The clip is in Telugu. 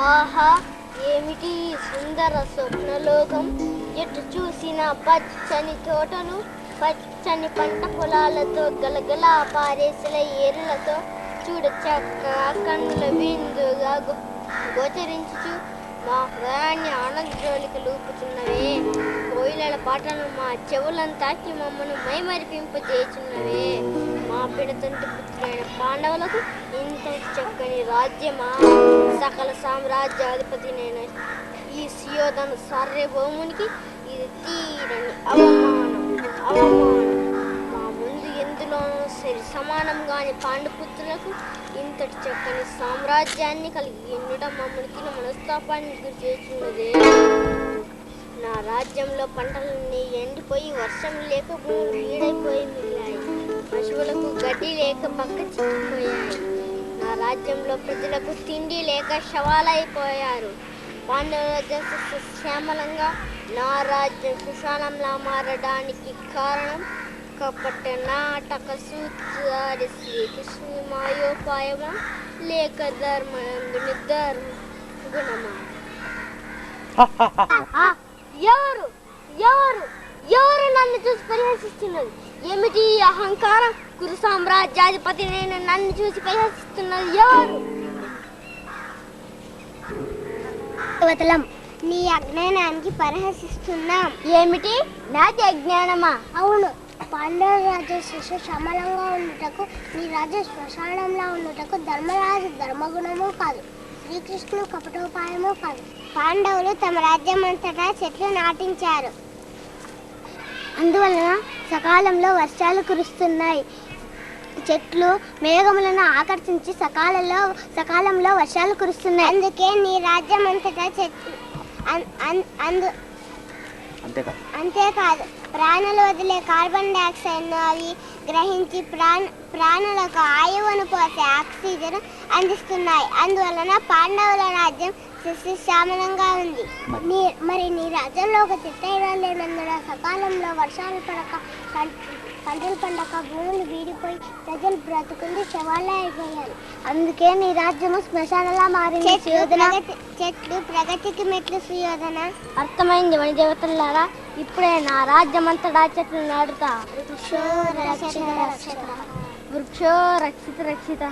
ఆహా, ఏమిటి సుందర స్వప్నలోకం! ఎటు చూసిన పచ్చని తోటలు, పచ్చని పంట పొలాలతో, గలగల పారేసిన ఏరులతో చూడ చక్కగా కన్నుల విందుగా గోచరించు మా హృదయాన్ని ఆనందజోలికలు ఊపుతున్నవే. కోయిలల పాటలు మా చెవులను తాకి మమ్మను మైమరిపింపజేయుచున్నవే. మా పిడతంటి పుత్రులైన పాండవులకు ఇంత చక్కని రాజ్యమా! సకల సామ్రాజ్యాధిపతినైన ఈ సుయోధన సార్వభౌమునికి ఇది తీరని అవమానం. మా ముందు ఎందులోనూ సరి సమానంగాని పాండుపుత్రులకు ఇంతటి చక్కని సామ్రాజ్యాన్ని కలిగి ఉండటం మమ్మల్ని మనస్తాపాన్ని గురి చేస్తున్నదే. నా రాజ్యంలో పంటలన్నీ ఎండిపోయి, వర్షం లేక భూములు ఈడైపోయి మిగిలాయి. పశువులకు గడ్డి లేక పక్క చిక్కిపోయాయి. నా రాజ్యంలో ప్రజలకు తిండి లేక శవాలైపోయారు. పాండవుల రాజ్యం శ్యామలంగా, నా రాజ్యం సుశాలంలా మారడానికి కారణం కపట నాటక సూత్రధారి శ్రీకృష్ణుని మాయోపాయమా, లేక ధర్మనందుని ధర్మ గుణమా? ఎవరు ఎవరు ఎవరు నన్ను చూసి పరిహసిస్తున్నది? ఏమిటి అహంకారం? కురు సామ్రాజ్యాధిపతి నేను నన్ను చూసి పరిహసిస్తున్నది ఎవరు? నీ అజ్ఞానానికి పరిహసిస్తున్నాం. ఏమిటి నాది అజ్ఞానమా? అవును. పాండవ రాజు శిశు సమలంగా ఉండుటకు, నీ రాజు శ్మశానంలా ఉండుటకు ధర్మరాజు ధర్మగుణము కాదు, శ్రీకృష్ణుడు కపటోపాయము కాదు. పాండవులు తమ రాజ్యం అంతటా చెట్లు నాటించారు. అందువలన సకాలంలో వర్షాలు కురుస్తున్నాయి. చెట్లు మేఘములను ఆకర్షించి సకాలంలో వర్షాలు కురుస్తున్నాయి. అందుకే నీ రాజ్యం అంతటా చెట్లు. అంతేకాదు, ప్రాణులు వదిలే కార్బన్ డైఆక్సైడ్ను అవి గ్రహించి ప్రాణులకు ఆయువును పోసే ఆక్సిజన్ అందిస్తున్నాయి. అందువలన పాండవుల రాజ్యం సస్యశ్యామలంగా ఉంది. మరి నీ రాజ్యంలో ఒక చిట్టైనా లేనందున సకాలంలో వర్షాలు పడక, పంటలు పండక, భూములు వీడిపోయి ప్రజలు బ్రతుకుంది శవాలే అయిపోయారు. అందుకే నీ రాజ్యము శ్మశానలా మారింది. చెట్లు ప్రగతికి మెట్లు సుయోధన. అర్థమైంది వనిదేవతలారా, ఇప్పుడే నా రాజ్యం అంతటా చెట్లు నాటుతా. వృక్షో రక్షిత రక్షిత.